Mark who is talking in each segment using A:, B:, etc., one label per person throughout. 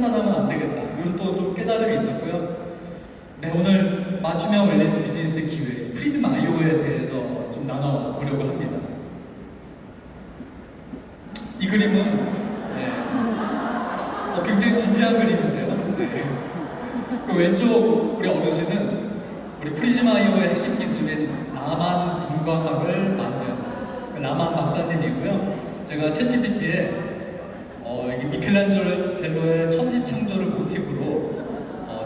A: 판단하면 안 되겠다. 이건 또 좀 깨달음이 있었고요. 네, 오늘 맞춤형 웰니스 비즈니스 기회 프리즘 아이오에 대해서 좀 나눠보려고 합니다. 이 그림은 굉장히 진지한 그림인데요. 그 왼쪽 우리 어르신은 우리 프리즘 아이오의 핵심 기술인 라만 분광학을 만든 라만 박사님이고요. 제가 챗GPT에 이게 미켈란젤로의 천지창조를 모티브로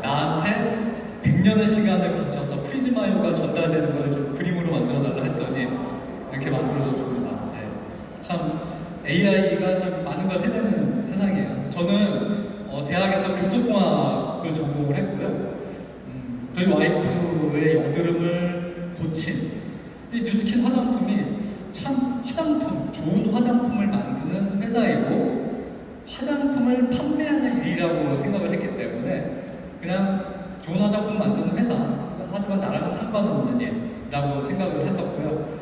A: 나한테 100년의 시간을 거쳐서 프리즘 아이오가 전달되는 걸 좀 그림으로 만들어달라 했더니 이렇게 만들어줬습니다. 네. 참 AI가 참 많은 걸 해내는 세상이에요. 저는 대학에서 금속공학을 전공을 했고요. 저희 와이프의 여드름을 고친 이 뉴스킨 화장품이 참 좋은 화장품을 만드는 회사이고 화장품을 판매하는 일이라고 생각을 했기 때문에 그냥 좋은 화장품 만드는 회사, 하지만 나랑 상관없는 일이라고 생각을 했었고요.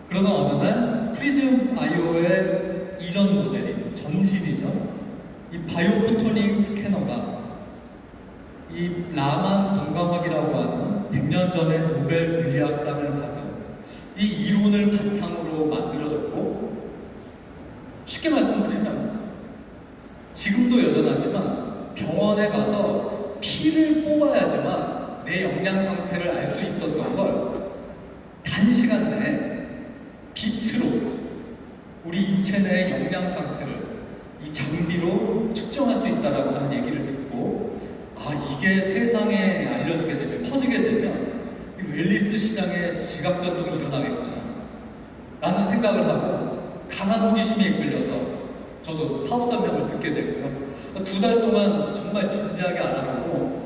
A: 그러던 어느 날 프리즘 아이오의 이전 모델이 전신이죠. 이 바이오포토닉 스캐너가 이 라만 분광학이라고 하는 100년 전에 노벨 물리학상을 받은 이 이론을 바탕으로 만들어졌고, 쉽게 말씀드리면 지금도 여전하지만 병원에 가서 피를 뽑아야지만 내 영양 상태를 알 수 있었던 걸 단시간 내에 빛으로 우리 인체 내의 영양 상태를 이 장비로 측정할 수 있다라고 하는 얘기를 듣고, 이게 세상에 알려지게 되면, 퍼지게 되면 이 웰니스 시장에 지각 변동이 일어나겠구나 라는 생각을 하고 강한 호기심에 이끌려서 저도 사업 설명을 듣게 되고요. 2달 동안 정말 진지하게 알아보고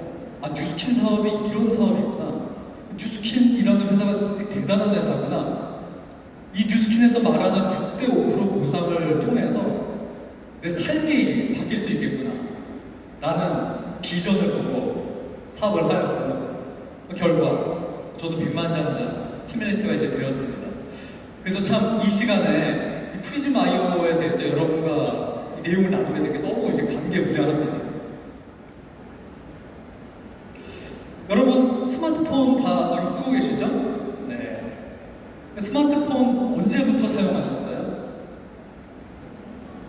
A: 뉴스킨 사업이 이런 사업이구나, 뉴스킨이라는 회사가 대단한 회사구나, 이 뉴스킨에서 말하는 6대 5% 보상을 통해서 내 삶이 바뀔 수 있겠구나 라는 비전을 보고 사업을 하였고요. 결과 저도 백만장자 티밀레이터가 이제 되었습니다. 그래서 참 이 시간에 이 프리즘 아이오에 대해서 여러분과 이 내용을 나누게 된 게 너무 이제 감개무량합니다. 여러분 스마트폰 다 지금 쓰고 계시죠? 네. 스마트폰 언제부터 사용하셨어요?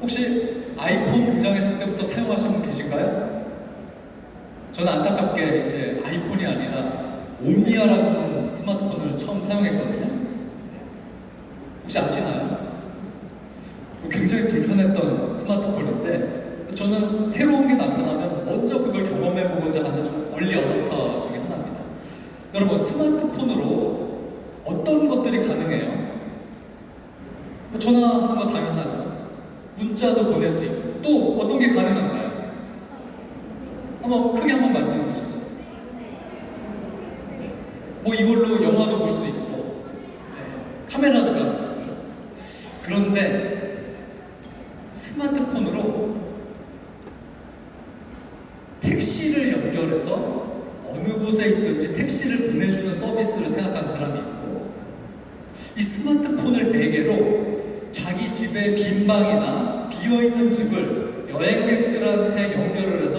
A: 혹시 아이폰 등장했을 때부터 사용하신 분 계신가요? 저는 안타깝게 이제 아이폰이 아니라 옴니아라고 하는 스마트폰을 처음 사용했거든요. 혹시 아시나요? 굉장히 불편했던 스마트폰인데 저는 새로운 게 나타나면 먼저 그걸 경험해보고자 하는 좀 얼리 어댑터 중에 하나입니다. 여러분 스마트폰으로 어떤 것들이 가능해요? 전화하는 거 당연하죠. 문자도 보낼 수 있고 또 어떤 게 가능한가요? 한번 크게 한번 말씀해 보시죠. 뭐 이걸로 영화도 볼 수 있고 카메라도 가능하고요. 그런데 스마트폰으로 택시를 연결해서 어느 곳에 있든지 택시를 보내주는 서비스를 생각한 사람이 있고, 이 스마트폰을 매개로 자기 집의 빈 방이나 비어있는 집을 여행객들한테 연결을 해서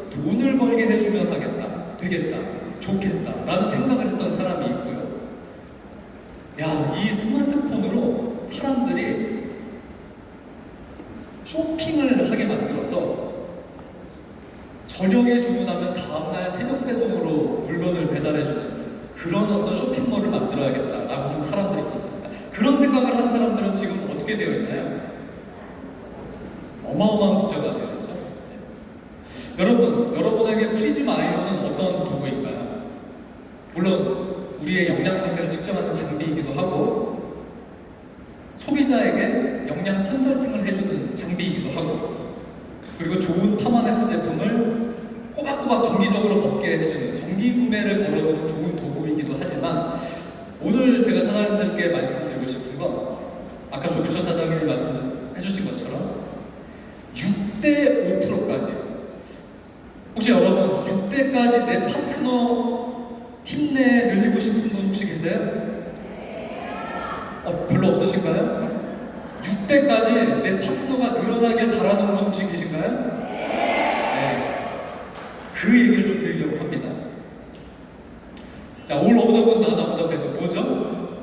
A: 돈을 벌게 해주면 되겠다, 좋겠다 라는 생각을 했던 사람이 있고요. 이 스마트폰으로 사람들이 쇼핑을 하게 만들어서 저녁에 주문하면 다음날 새벽 배송으로 물건을 배달해주는 그런 어떤 쇼핑몰을 만들어야겠다라고 하는 사람들이 있었습니다. 그런 생각을 한 사람들은 지금 어떻게 되어 있나요? 어마어마한 부자가 되어 있죠. 여러분에게 프리즘 아이오는 어떤 도구인가요? 물론 우리의 영양 상태를 측정하는 장비이기도 하고 소비자에게 영양 컨설팅을 해주는 장비이기도 하고, 그리고 좋은 파마네스 제품을 꼬박꼬박 정기적으로 먹게 해주는, 정기 구매를 걸어주는 좋은 도구이기도 하지만, 오늘 제가 사장님들께 말씀드리고 싶은 건 아까 조규철 사장님이 말씀해주신 것처럼 6대 5%까지, 혹시 여러분 6대까지 내 파트너 팀 내에 늘리고 싶은 분 혹시 계세요? 별로 없으신가요? 6대까지 내 파트너가 늘어나길 바라는 분 혹시 계신가요? 네. 그 얘기를 좀 드리려고 합니다. 자, 올 오브 더 군 나나 보다 배도 뭐죠?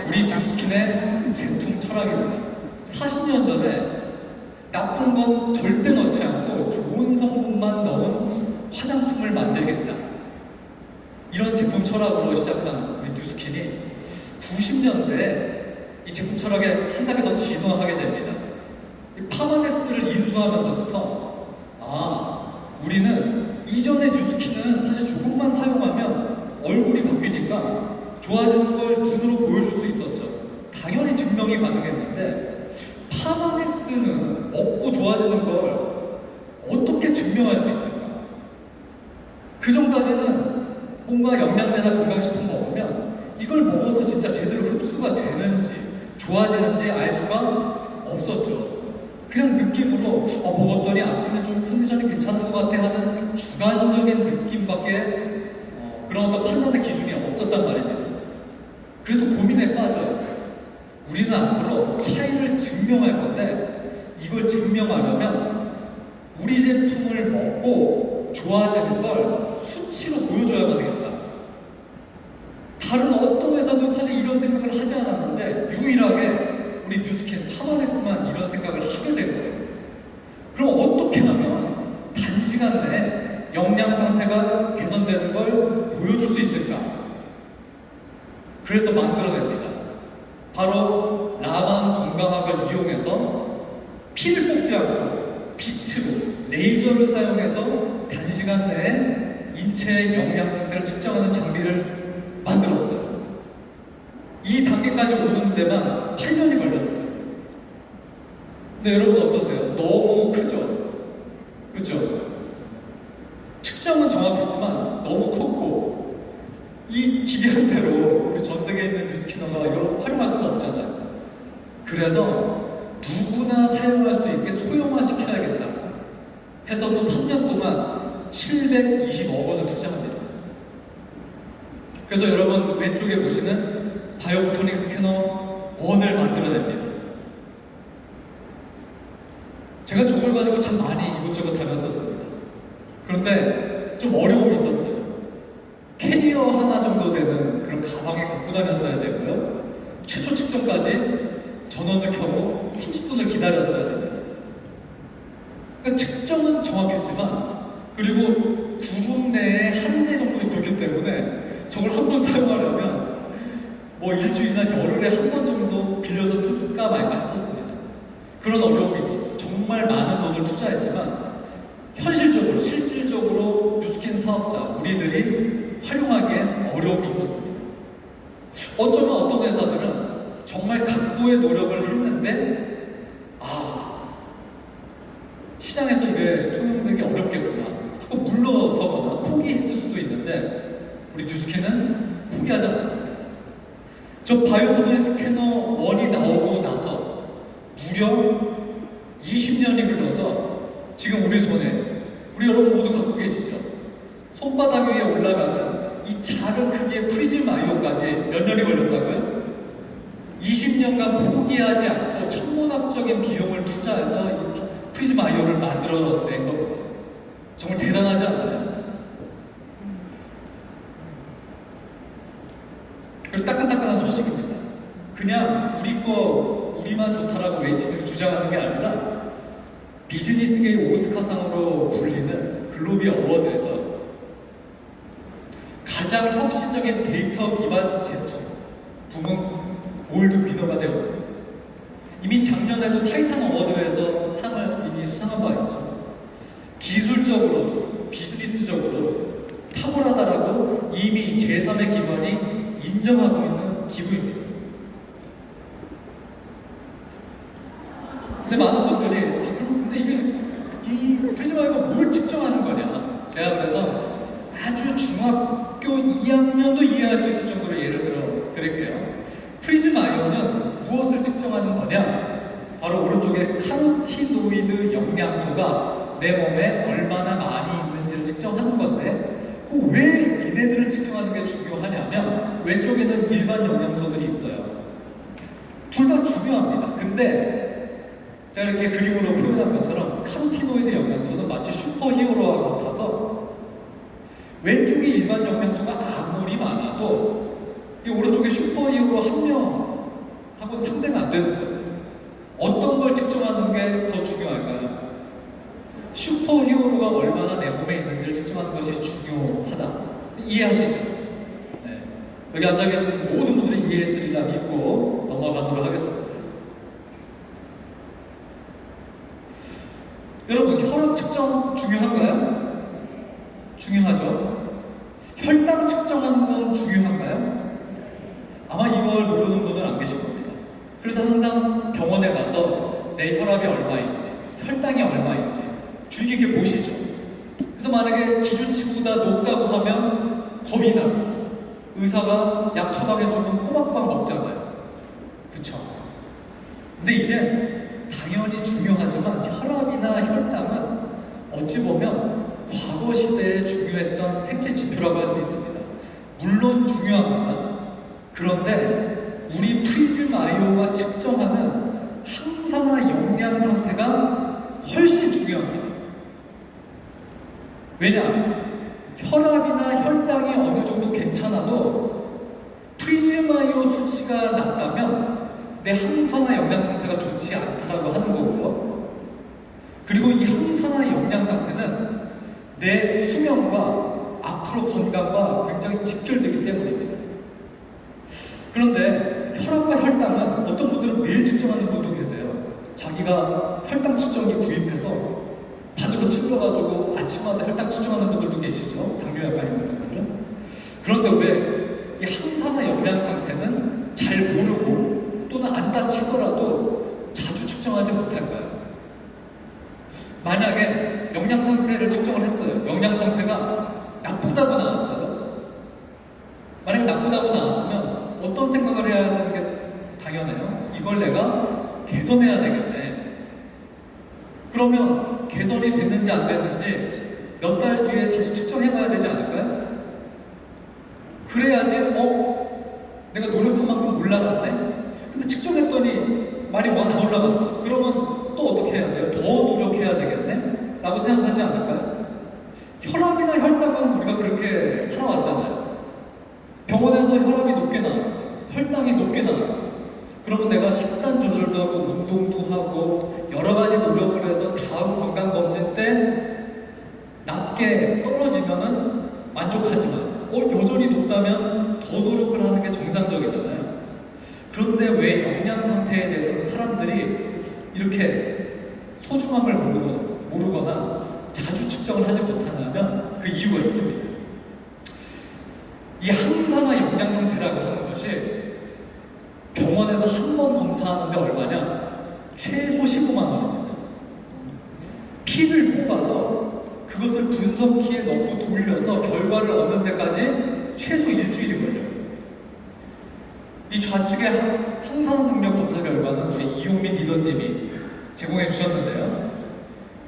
A: 우리 뉴스킨의 제품 철학입니다. 40년 전에 나쁜 건 절대 넣지 않고 좋은 성분만 넣은 화장품을 만들겠다. 이런 제품 철학으로 시작한 우리 뉴스킨이 90년대에 이 제품 철학에 한 단계 더 진화하게 됩니다. 이 파마넥스를 인수하면서부터 우리는 이전의 뉴스킨은 사실 조금만 사용하면 얼굴이 바뀌니까 좋아지는 걸 눈으로 보여줄 수 있었죠. 당연히 증명이 가능했는데 파마넥스는 먹고 좋아지는 걸 어떻게 증명할 수 있을까? 그 전까지는 뭔가 영양제나 건강식품 먹으면 이걸 먹어서 진짜 제대로 흡수가 되는지 좋아지는지 알 수가 없었죠. 그냥 느낌으로 먹었더니 아침에 좀 컨디션이 괜찮은 것 같아 하는 주관적인 느낌밖에 그런 어떤 판단의 기준이 없었단 말입니다. 그래서 고민에 빠져요. 우리는 앞으로 차이를 증명할 건데 이걸 증명하려면 우리 제품을 먹고 좋아지는 걸 수치로 보여줘야만 되겠다. 다른 어떤 회사도 사실 이런 생각을 하지 않았는데 유일하게 우리 뉴스킨 파마넥스만 이런 생각을 하게 된 거예요. 그럼 어떻게 하면 단시간 내에 영양 상태가 개선되는 걸 보여줄 수 있을까? 그래서 만들어냅니다. 바로 라만 분광학을 이용해서 피를 뽑지 않고 빛으로 레이저를 사용해서 단시간 내에 인체의 영양 상태를 측정하는 장비를 만들었어요. 이 단계까지 오는 데만 8년이 걸렸어요. 근데 여러분 어떠세요? 너무 크죠? 그렇죠? 측정은 정확했지만 너무 컸고 이 기계한대로 우리 전 세계에 있는 뉴스캐너가 이걸 활용할 수가 없잖아요. 그래서 누구나 사용할 수 있게 소형화시켜야겠다 해서 또 3년 동안 720억 원을 투자합니다. 그래서 여러분 왼쪽에 보시는 바이오포토닉 스캐너 1을 만들어냅니다. 제가 저걸 가지고 참 많이 이곳저곳 다녔었습니다. 그런데 좀 어려움이 있었어요. 캐리어 하나 정도 되는 그런 가방에 갖고 다녔어야 되고요. 최초 측정까지 전원을 켜고 30분을 기다렸어야 됩니다. 그러니까 측정은 정확했지만 그리고 구분 내에 한 대 정도 있었기 때문에 저걸 한 번 사용하려면 뭐 일주일이나 열흘에 한 번 정도 빌려서 쓸까 말까 했었습니다. 그런 어려움이 있었죠. 정말 많은 돈을 투자했지만 현실적으로 실질적으로 뉴스킨 사업자 우리들이 활용하기엔 어려움이 있었습니다. 어쩌면 어떤 회사들은 정말 각고의 노력을 했는데 시장에서 이게 통용되기 어렵겠구나 하고 물러서거나 포기했을 수도 있는데 우리 뉴스킨은 포기하지 않았습니다. 저 바이오포토닉 스캐너 1이 나오고 나서 무려 20년이 흘러서 지금 우리 손에 우리 여러분 모두 갖고 계시죠? 손바닥 위에 올라가는 이 작은 크기의 프리즘 아이오까지 몇 년이 걸렸다고요? 20년간 포기하지 않고 천문학적인 비용을 투자해서 이 프리즘 아이오를 만들어낸 겁니다. 정말 대단하지 않나요? 그리고 따끈따끈한 소식입니다. 그냥 우리만 좋다라고 외치는 주장하는 게 아니라 비즈니스계의 오스카상으로 불리는 글로비 어워드에서 가장 혁신적인 데이터 기반 제품 부문 골드 위너가 되었습니다. 이미 작년에도 타이탄 어워드에서 상을 이미 수상한 바 있죠. 기술적으로도 비즈니스적으로도 탁월하다라고 이미 제3의 기관이 인정하고 있는 기구입니다. 근데 많은 분들이 근데 이 프리즈마이가 뭘 측정하는 거냐? 제가 그래서 아주 중학교 2학년도 이해할 수 있을 정도로 예를 들어 드릴게요. 프리즘 아이온은 무엇을 측정하는 거냐? 바로 오른쪽에 카로티노이드 영양소가 내 몸에 얼마나 많이 있는지를 측정하는 건데 왜 얘네들을 측정하는 게 중요하냐면 왼쪽에는 일반 영양소들이 있어요. 둘 다 중요합니다. 근데 제가 이렇게 그림으로 표현한 것처럼 카로티노이드 영양소는 마치 슈퍼히어로와 같아서 왼쪽에 일반 영양소가 아무리 많아도 이 오른쪽에 슈퍼히어로 한 명하고는 상대가 안 되는 거예요. 어떤 걸 측정하는 게 더 중요할까요? 슈퍼히어로가 얼마나 내 몸에 있는지를 측정하는 것이 중요하다. 이해하시죠? 네. 여기 앉아 계신 모든 분들이 이해했으리라 믿고 넘어가도록 하겠습니다. 여러분, 혈압 측정 중요한가요? 중요하죠? 혈당 측정하는 건 중요한가요? 아마 이걸 모르는 분은 안 계실 겁니다. 그래서 항상 병원에 가서 내 혈압이 얼마인지, 혈당이 얼마인지 주의 깊게 보시죠. 그래서 만약에 기준치보다 높다고 하면 겁이 나고 의사가 약 처방해주면 꼬박꼬박 먹잖아요. 그쵸? 근데 이제 당연히 중요하지만 혈압이나 혈당은 어찌 보면 과거 시대에 중요했던 생체 지표라고 할 수 있습니다. 물론 중요합니다. 그런데 우리 프리즘 아이오가 측정하는 항산화 영양 상태가 훨씬 중요합니다. 왜냐? 혈압이나 혈당이 어느 정도 괜찮아도 프리즘 아이오 수치가 낮다면 내 항산화 영양 상태가 좋지 않다라고 하는 거고요. 그리고 이 항산화 영양 상태는 내 수명과 앞으로 건강과 굉장히 직결되기 때문입니다. 그런데 혈압과 혈당은 어떤 분들은 매일 측정하는 분도 계세요. 자기가 혈당 측정기 구입해서 바늘로 찔러가지고 아침마다 혈당 측정하는 분들도 계시죠. 당뇨약간 있는 분들은. 그런데 왜 이 항산화 영양 상태는 잘 모르고 또는 안 다치더라도 자주 측정하지 못할까요? 만약에 영양 상태를 측정을 했어요. 영양 상태가 나쁘다고 나왔어요. 만약에 나쁘다고 나왔으면 어떤 생각을 해야 하는 게 당연해요. 이걸 내가 개선해야 되겠네. 그러면 개선이 됐는지 안 됐는지 몇 달 뒤에 다시 측정해봐야 되지 않을까요? 그래야지 내가 노력한 만큼 올라갔네? 근데 측정했더니 많이 안 올라갔어. 그러면 또 어떻게 해야 돼요? 더 노력해야 되겠네? 라고 생각하지 않을까요? 혈압이나 혈당은 우리가 그렇게 살아왔잖아요. 병원에서 혈압이 높게 나왔어. 혈당이 높게 나왔어. 그러면 내가 식단 조절도 하고 운동도 하고 여러 가지 노력을 해서 다음 건강검진 때 낮게 떨어지면은 만족하지만 여전히 높다면 더 노력을 하는 게 정상적이잖아요. 그런데 왜 영양 상태에 대해서는 사람들이 이렇게 소중함을 모르거나 자주 측정을 하지 못하냐면 그 이유가 있습니다. 이 항산화 영양 상태라고 하는 것이 병원에서 한 번 검사하는데 얼마냐? 최소 15만 원입니다. 피를 뽑아서 그것을 분석기에 넣고 돌려서 결과를 얻는 데까지 최소 일주일이 걸려요. 이 좌측의 항산화 능력 검사 결과는 우리 이용민 리더님이 제공해 주셨는데요.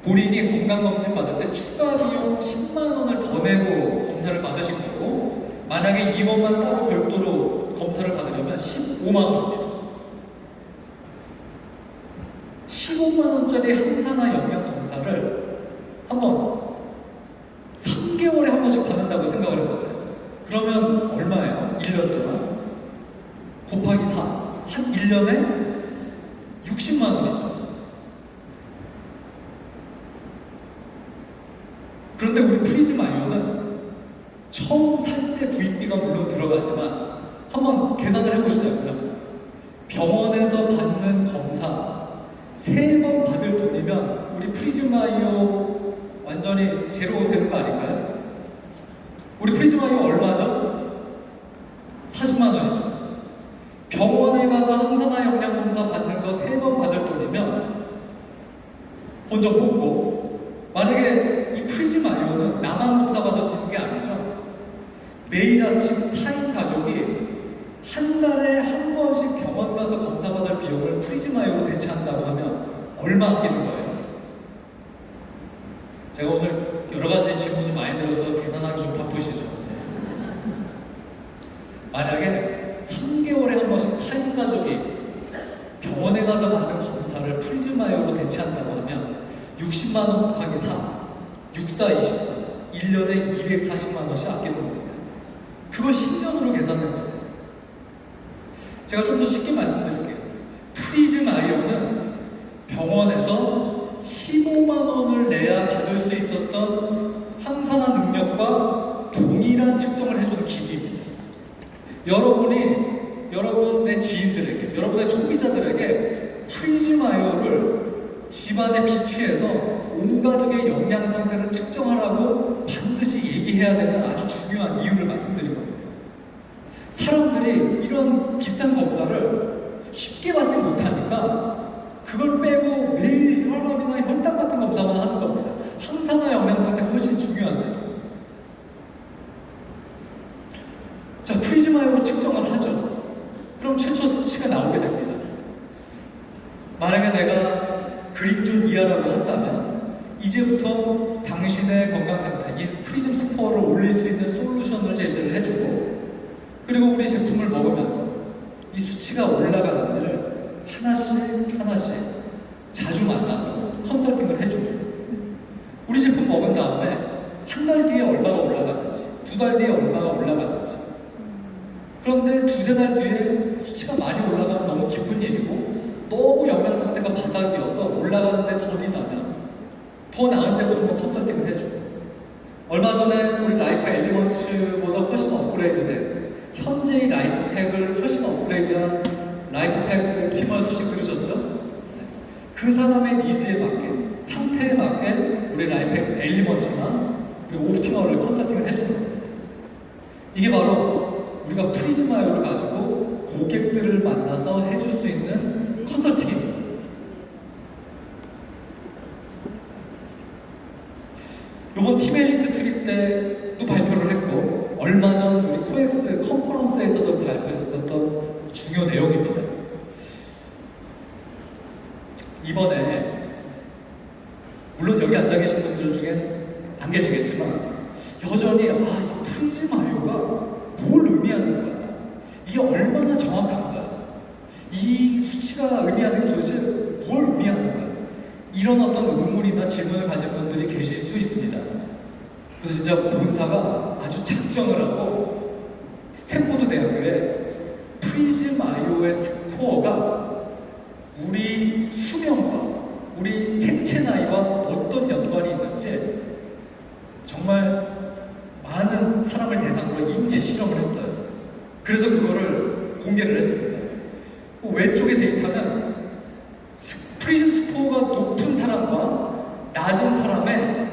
A: 본인이 건강검진 받을 때 추가 비용 10만 원을 더 내고 검사를 받으신 거고, 만약에 이것만 따로 별도로 검사를 받으려면 15만 원입니다. 15만 원짜리 항산화 영양 검사를 한번 3개월에 한 번씩 받는다고 생각을 해보세요. 그러면 얼마예요? 1년 동안? 곱하기 4. 한 1년에 60만 원이죠. 그런데 우리 프리즘 아이오는 처음 살 때 구입비가 물론 들어가지만 한번 계산을 해보시자고요. 병원에서 받는 검사 3번 받을 돈이면 우리 프리즘 아이오 완전히 제로 되는 거 아닐까요? 우리 프리즘 아이오 얼마죠? 40만 원이죠. 병원에 가서 항산화 영양 검사 받는 거 3번 받을 돈이면 본전 뽑고, 만약에 이 프리즘 아이오는 나만 검사 받을 수 있는 게 아니죠. 매일 아침 4인 가족이 한 달에 한 번씩 병원 가서 검사 받을 비용을 프리즘 아이오로 대체한다고 하면 얼마 아끼는 거예요? 제가 오늘 여러 가지 질문을 많이 들어서 계산하기 좀 바쁘시죠? 만약에 3개월에 한 번씩 4인 가족이 병원에 가서 받는 검사를 프리즘 아이오로 대체한다고 하면 60만 원 곱하기 4, 64, 24, 1년에 240만 원씩 아끼는 겁니다. 그걸 10년으로 계산해보세요. 제가 좀 더 쉽게 말씀드릴게요. 프리즘 아이오는 병원에서 15만 원을 내야 받을 수 있었던 항산화 능력과 동일한 측정을 해주는 기기입니다. 여러분의 지인들에게, 여러분의 소비자들에게 프리즘 아이오를 집안에 비치해서 온 가족의 영양 상태를 측정하라고 반드시 얘기해야 되는 아주 중요한 이유를 말씀드린 겁니다. 사람들이 이런 비싼 검사를 쉽게 받지 못하니까 그걸 빼고 매일 혈압이나 혈당 같은 검사만 하는 겁니다. 항산화 영양 상태가 훨씬 중요한데. 자, 프리즘 아이오로 측정을 하죠. 그럼 최초 수치가 나오게 됩니다. 만약에 내가 그린존 이하라고 한다면 이제부터 당신의 건강 상태, 이 프리즘 스코어를 올릴 수 있는 솔루션을 제시를 해주고, 그리고 우리 제품을 먹으면서 이 수치가 올라가는지를 하나씩 자주 만나서 컨설팅을 해주고, 우리 제품 먹은 다음에 한 달 뒤에 얼마가 올라가는지, 두 달 뒤에 얼마가 올라가는지. 그런데 두세 달 뒤에 수치가 많이 올라가면 너무 기쁜 일이고, 너무 영양 상태가 바닥이어서 올라가는데 더디다면 더 나은 제품으로 컨설팅을 해주고, 얼마 전에 우리 라이프 엘리먼츠보다 훨씬 업그레이드된 현재의 라이프팩을 훨씬 업그레이드한 라이프팩 옵티멀 소식 들으셨죠? 그 사람의 니즈에 맞게, 상태에 맞게 우리 라이프팩 엘리먼츠나 우리 옵티멀을 컨설팅을 해주는 겁니다. 이게 바로 우리가 프리즘 아이오를 가지고 고객들을 만나서 해줄 수 있는 컨설팅입니다. 이번 팀 엘리트 트립 때도 발표를 했고, 얼마 전 우리 코엑스 컨퍼런스에서도 발표했었던 중요 내용입니다. 이번에 물론 여기 앉아 계신 분들 중에 안 계시겠지만 여전히 이 프리즘 아이오가 뭘 의미하는 거야? 이게 얼마나 정확한 거야? 이 수치가 의미하는 게 도대체 뭘 의미하는 거야? 이런 어떤 의문이나 질문을 가진 분들이 계실 수 있습니다. 그래서 진짜 본사가 아주 작정을 하고 스탠포드 대학교에 프리즘 아이오의 스코어가 우리 수명과 우리 생체 나이와 어떤 연관이 있는지 정말 많은 사람을 대상으로 인체 실험을 했어요. 그래서 그거를 공개를 했습니다. 왼쪽의 데이터는 프리즘 스코어가 높은 사람과 낮은 사람의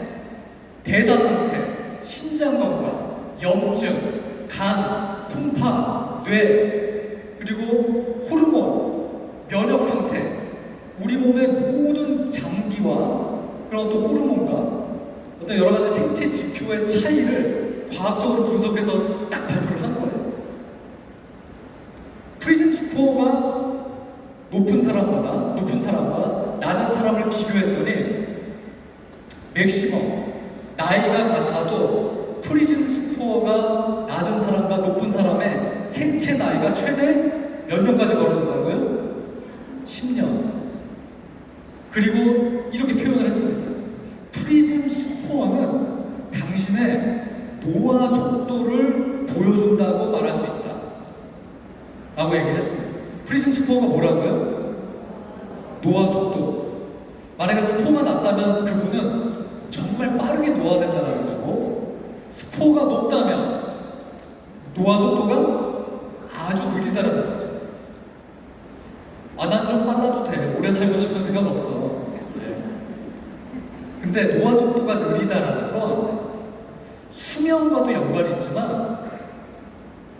A: 대사 상태, 심장 건강, 염증, 간, 콩파, 뇌, 그리고 호르몬, 면역 상태, 우리 몸의 모든 장기와 그런 또 호르몬과 어떤 여러 가지 생체 지표의 차이를 과학적으로 분석해서 딱 발표를 한 거예요. 프리즘 스코어가 높은 사람과 낮은 사람을 비교했더니 맥시멈, 나이가 같아도 프리즘 스코어가 낮은 사람과 높은 사람의 생체 나이가 최대 몇 년까지 벌어진다고요? 10년. 그리고 이렇게 표현을 했습니다. 프리즘 스코어는 당신의 노화 속도를 보여준다고 말할 수 있다 라고 얘기를 했습니다. 프리즘 스코어가 뭐라고요? 노화 속도. 만약에 스코어가 낮다면 그분은 정말 빠르게 노화된다는 거고, 스코어가 높다면 노화 속도가 아주 느리다는 거죠. 난 좀 빨라도 돼. 오래 살고 싶은 생각 없어. 네. 근데 노화 속도가 느리다라는 건 수명과도 연관이 있지만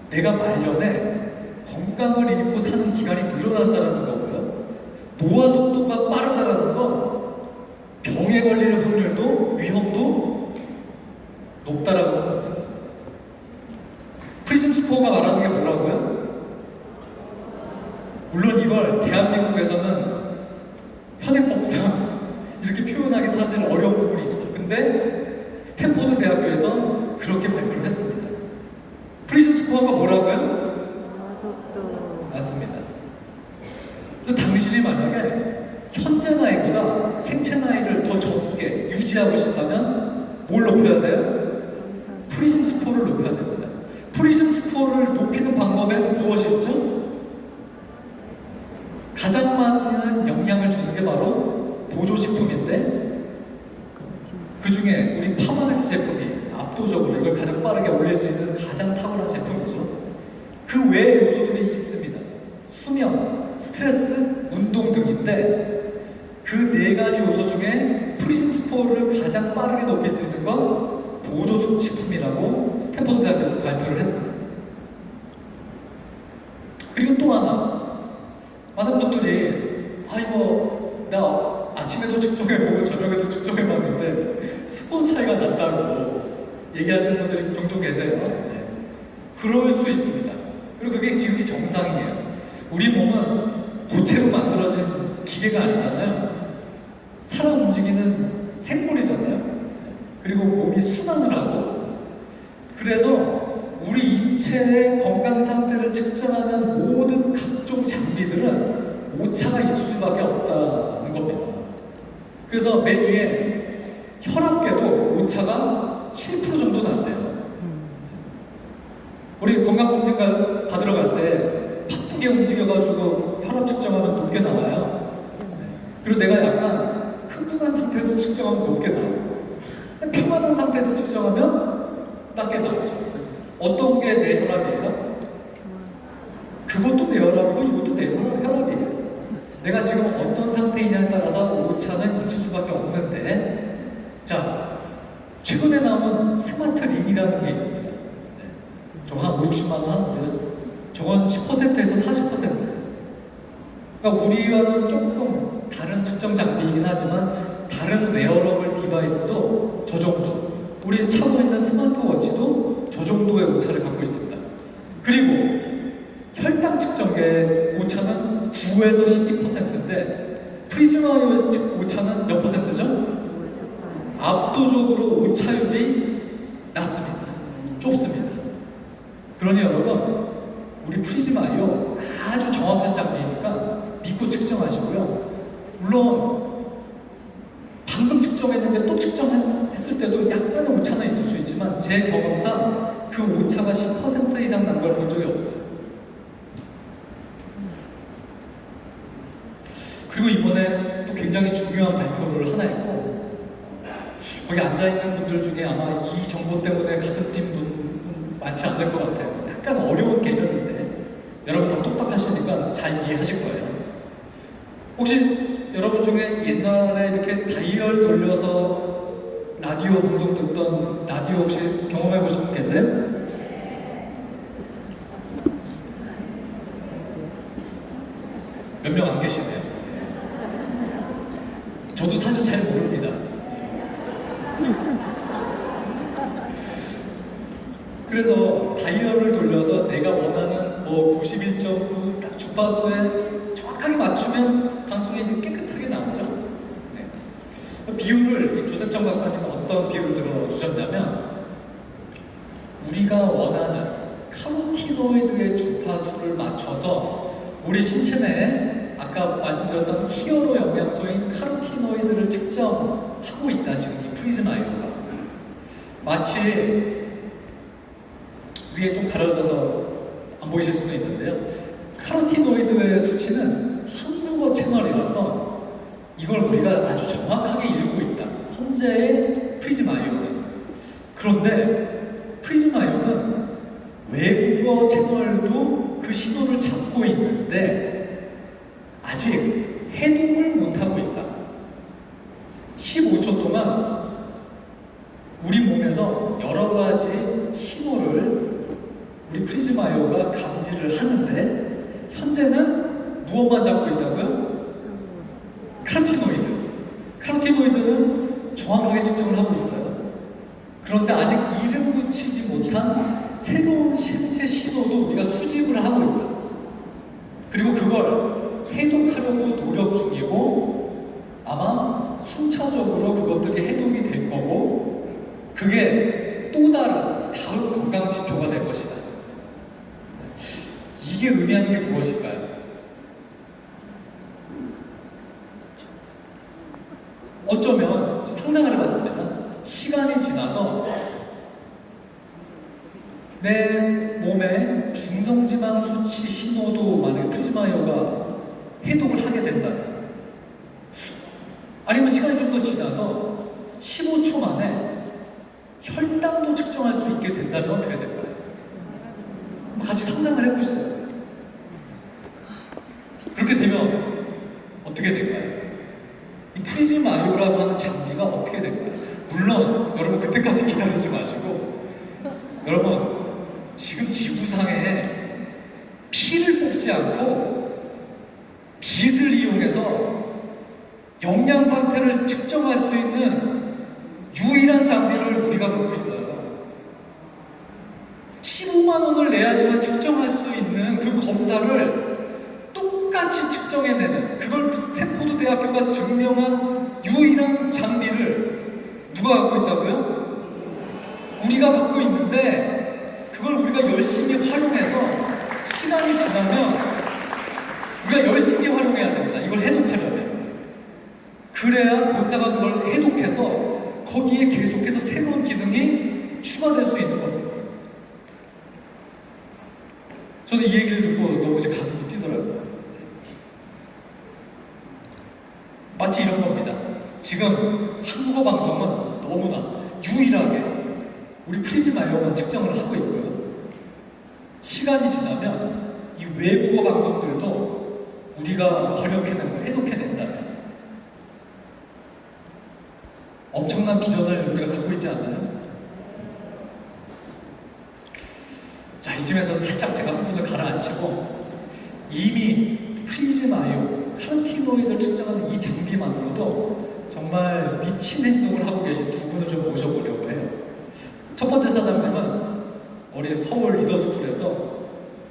A: 내가 말년에 건강을 잃고 사는 기간이 늘어난다는 거고요. 노화 속도가 빠르다라는 건 병에 걸릴 확률도 위험도 높다라고 합니다. 프리즘 스코어가 말하는 게 뭐라고요? 물론 이걸 대한민국에서는 현행법상 이렇게 표현하기 사실 어려운 부분이 있어요. 근데 스탠포드 대학교에서 그렇게 발표를 했습니다. 프리즘 스코어가 뭐라고요? 속도. 맞습니다. 그래서 당신이 만약에 현재 나이보다 생체 나이를 더 젊게 유지하고 싶다면 뭘 높여야 돼요? 밥에는 무엇이 있죠? 가장 많은 영향을 주는 게 바로 보조식품인데 그 중에 우리 파마넥스 제품이 압도적으로 이걸 가장 빠르게 올릴 수 있는 가장 탁월한 제품이죠. 그 외의 요소들이 있습니다. 수면, 스트레스, 운동 등인데 그 네 가지 요소 중에 프리즘 스코어를 가장 빠르게 높일 수 있는 건 보조식품이라고 스탠퍼드 대학에서 발표를 했습니다. 그리고 또 하나, 많은 분들이 이거 나 아침에도 측정해보고 저녁에도 측정해봤는데 스코어 차이가 난다고 얘기하시는 분들이 종종 계세요. 네. 그럴 수 있습니다. 그리고 그게 지금 정상이에요. 우리 몸은 고체로 만들어진 기계가 아니잖아요. 사람 움직이는 생물이잖아요. 그리고 몸이 순환을 하고, 그래서 우리 인체의 건강 상태를 측정하는 모든 각종 장비들은 오차가 있을 수밖에 없다는 겁니다. 그래서 맨 위에 혈압계도 오차가 7% 정도는 안 돼요. 우리 건강검진 받으러 갈 때 바쁘게 움직여가지고 혈압 측정하면 높게 나와요. 그리고 내가 약간 흥분한 상태에서 측정하면 높게 나오고, 평안한 상태에서 측정하면 낮게 나오죠. 어떤 게 내 혈압이에요? 그것도 내 혈압이고 이것도 내 혈압이에요. 내가 지금 어떤 상태이냐에 따라서 오차는 있을 수밖에 없는데, 자, 최근에 나온 스마트 링이라는 게 있습니다. 저거 한 5, 60만 원 하는데 저건 10%에서 40%. 그러니까 우리와는 조금 다른 측정 장비이긴 하지만 다른 웨어러블 디바이스도 저 정도, 우리 차고 있는 스마트워치도 저 정도의 오차를 갖고 있습니다. 그리고 혈당 측정기의 오차는 9에서 12%인데 프리즈마의 오차는 몇 %죠? 압도적으로 오차율이 낮습니다. 좁습니다. 그러니 여러분, 우리 프리즈마이오 아주 정확한 장비이니까 믿고 측정하시고요. 물론 방금 측정했는데 또 측정했을 때도 약간의 오차는 있을 수 있지만 제 경험상 그 오차가 10% 이상 난 걸 본 적이 없어요. 그리고 이번에 또 굉장히 중요한 발표를 하나 했고, 거기 앉아있는 분들 중에 아마 이 정보 때문에 가슴 뛴 분 많지 않을 것 같아요. 약간 어려운 개념인데 여러분 다 똑똑하시니까 잘 이해하실 거예요. 혹시 여러분 중에 옛날에 이렇게 다이얼 돌려서 라디오 방송 듣던 라디오 혹시 경험해 보신 분 계세요? 몇 명 안 계시네요. 저도 사실 잘 모릅니다. 그래서 다이얼을 돌려서 내가 원하는 91.9 딱 주파수에 정확하게 맞추면 방송이 이제 깨끗하게 나오죠. 네. 비율을 이 조셉정 박사님은 어떤 비율을 들어주셨냐면, 우리가 원하는 카로티노이드의 주파수를 맞춰서 우리 신체 내에 아까 말씀드렸던 히어로 영양소인 카로티노이드를 측정하고 있다. 지금 이 프리즈마이오가 마치 위에 좀 가려져서 안 보이실 수도 있는데요. 카로티노이드의 수치는 한국어 채널이라서 이걸 우리가 아주 정확하게 읽고 있다. 현재의 프리즈마이오는. 그런데 프리즈마이오는 외국어 채널도 그 신호를 잡고 있는데 아직 해독을 못하고 있다. 15초 동안 우리 몸에서 여러 가지 신호를 우리 프리즈마이오가 감지를 하는데 현재는 무엇만 잡고 있다고요? 카로티노이드. 카로티노이드는 정확하게 측정을 하고 있어요. 그런데 아직 이름 붙이지 못한 새로운 신체 신호도 우리가 수집을 하고 있다. 그리고 그걸 해독하려고 노력 중이고 아마 순차적으로 그것들이 해독이 될 거고 그게 또 다른 다음 건강 지표가 될 것이다. 이게 의미하는 게 무엇일까요? 어쩌면 상상을 해봤습니다. 시간이 지나서 내 몸에 중성지방 수치 신호도 만약에 프리즈마이어가 해독을 하게 된다면, 아니면 시간이 좀 더 지나서 15초 만에 혈당도 측정할 수 있게 된다면 어떻게 될까요? 같이 상상을 해보시죠. 그렇게 되면 어떻게 될까요? 이 프리즈마이오라고 하는 장비가 어떻게 될까요? 물론 여러분 그때까지 기다리지 마시고, 여러분 지금 지구상에 피를 뽑지 않고 빛을 이용해서 영양 상태를 측정할 수 있는 유일한 장비를 우리가 갖고 있어요. 15만 원을 내야지만 측정할 수 있는 그 검사를 똑같이 측정해내는, 그걸 스탠포드 대학교가 증명한 유일한 장비를 누가 갖고 있다고요? 우리가 갖고 있는데, 그걸 우리가 열심히 활용해서 시간이 지나면 우리가 열심히 활용해야 됩니다. 이걸 해독하려면. 그래야 본사가 그걸 해독해서 거기에 계속해서 새로운 기능이 추가될 수 있는 겁니다. 저는 이 얘기를 듣고 너무 이제 가슴이 뛰더라고요. 마치 이런 겁니다. 지금 한국어 방송은 너무나 유일하게 우리 프리즈마이어만 측정을 하고 있고요. 시간이 지나면 이 외국어 방송들도 우리가 번역해내고 해독해낸다면 엄청난 비전을 우리가 갖고 있지 않나요? 자, 이쯤에서 살짝 제가 한 분을 가라앉히고, 이미 프리즈마이오, 카로티노이드를 측정하는 이 장비만으로도 정말 미친 행동을 하고 계신 두 분을 좀 모셔보려고 해요. 첫 번째 사장님은 우리 서울 리더스쿨에서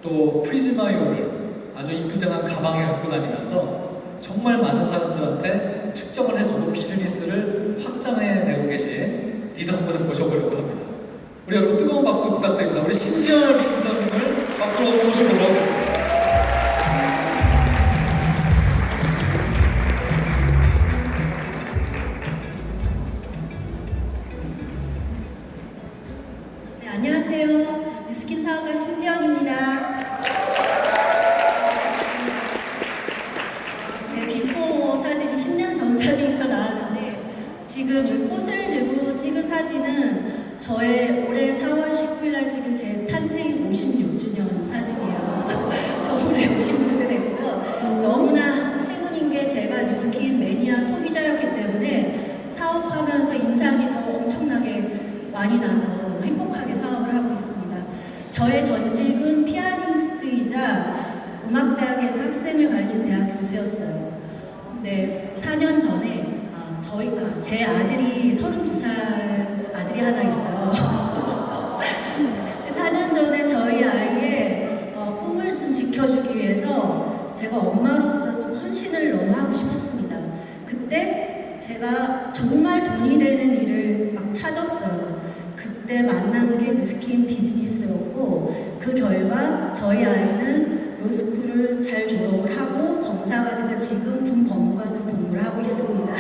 A: 또 프리즈마이오를 아주 이쁘장한 가방에 갖고 다니면서 정말 많은 사람들한테 측정을 해주고 비즈니스를 확장해내고 계신 리더 한 분을 모셔보려고 합니다. 우리 여러분 뜨거운 박수 부탁드립니다. 우리 신지연 리더님을 박수로 모셔보도록 하겠습니다.
B: 네, 안녕하세요. 뉴스킨 사업가 신지연입니다. 제 비포 사진이 10년 전 사진부터 나왔는데, 지금 이 꽃을 들고 찍은 사진은 저의 올해 4월 19일 날 찍은 제 탄생 56주년 사진이에요. 저 올해 56세 됐고요. 너무나 행운인 게 제가 뉴스킨 매니아 소비자였기 때문에 사업하면서 인상이 더 엄청나게 많이 나서 너무 행복하게 사업을 하고 있습니다. 저의 전직은 피아니스트이자 음악대학에서 학생을 가르친 대학 교수였어요. 근데 4년 전에 제 아들이 32살 아들이 하나 있어요. 4년 전에 저희 아이의 꿈을 좀 지켜주기 위해서 제가 엄마로서 좀 헌신을 너무 하고 싶었습니다. 그때 제가 정말 돈이 되는 일을 막 찾았어요. 그때 만난 게 뉴스킨 비즈니스였고, 그 결과 저희 아이는 로스쿨을 잘 졸업을 하고 검사가 돼서 지금 군법무관으로 공부를 하고 있습니다.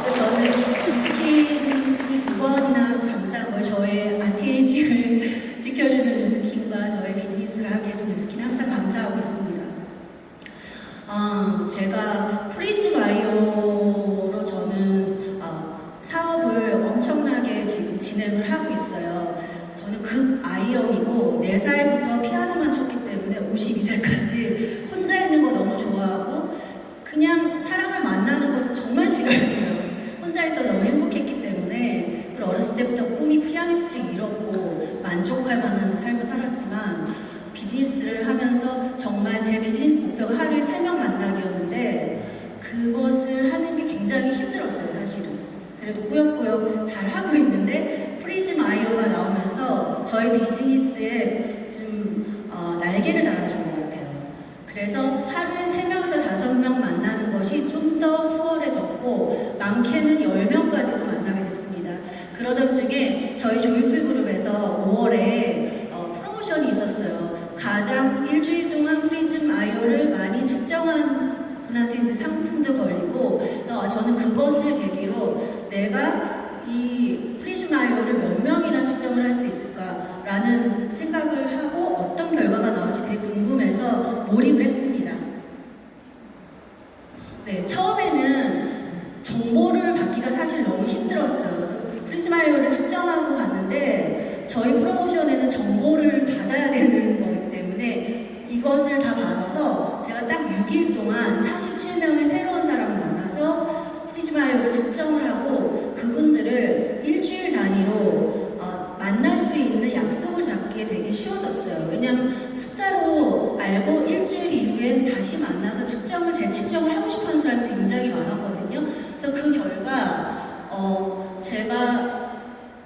B: 저는 뉴스킨이 2번이나 감사한 걸, 저의 안티에이징을 지켜주는 뉴스킨과 저의 비즈니스를 하게 해준 뉴스킨 항상 감사하고 있습니다. 제가 프리즈마이오로 저는 사업을 엄청나게 지금 진행을 하고 있어요. 저는 극아이언이고 4살부터 피아노만 쳤기 때문에 52살까지 혼자 있는 거 너무 좋아하고, 그냥 사람을 만나는 것도 정말 싫어했어요. 혼자 있어 너무 행복했기 때문에. 그리고 어렸을 때부터 꿈이 피아니스트를 잃었고 만족할 만한 삶을 살았지만, 비즈니스를 하면서 정말 제 비즈니스 목표가 하루에 3명 만나기였는데 그것을 하는 게 굉장히 힘들었어요, 사실은. 그래도 꾸역꾸역 잘 하고 있는데, 프리즈마이오가 나오면서 저희 비즈니스에 좀 날개를 달아준 것 같아요. 그래서 하루에 3명에서 5명 만나는 것이 좀 더 수월해졌고, 많게는 10명까지도 만나게 됐습니다. 그러던 중에 저희 조이풀 그룹에서 5월에 프로모션이 있었어요. 가장 일주일 동안 프리즈마이오를 많이 측정한 분한테 이제 상품도 걸리고, 저는 그것을 계기로 내가 이 프리즈마이오를 몇 명이나 측정을 할 수 있을까라는 많은 생각을 하고 어떤 결과가 나올지 되게 궁금해서 몰입을 했습니다. 네, 처음에는 정보를 받기가 사실 너무 힘들었어요. 그래서 프리즈마이어를 측정하고 갔는데 저희 프로모션에는 정보를 받아야 되는 거기 때문에 이것을 다 받아서 제가 딱 6일 동안 47명의 새로운 사람을 만나서 프리즈마이어를 측정을 하고 그분들을 일주일 단위로 만날 수 있는 약속을 잡기에 되게 쉬워졌어요. 왜냐하면 숫자로 알고 일주일 이후에 다시 만나서 재측정을 하고 싶어하는 사람이 굉장히 많았거든요. 그래서 그 결과 제가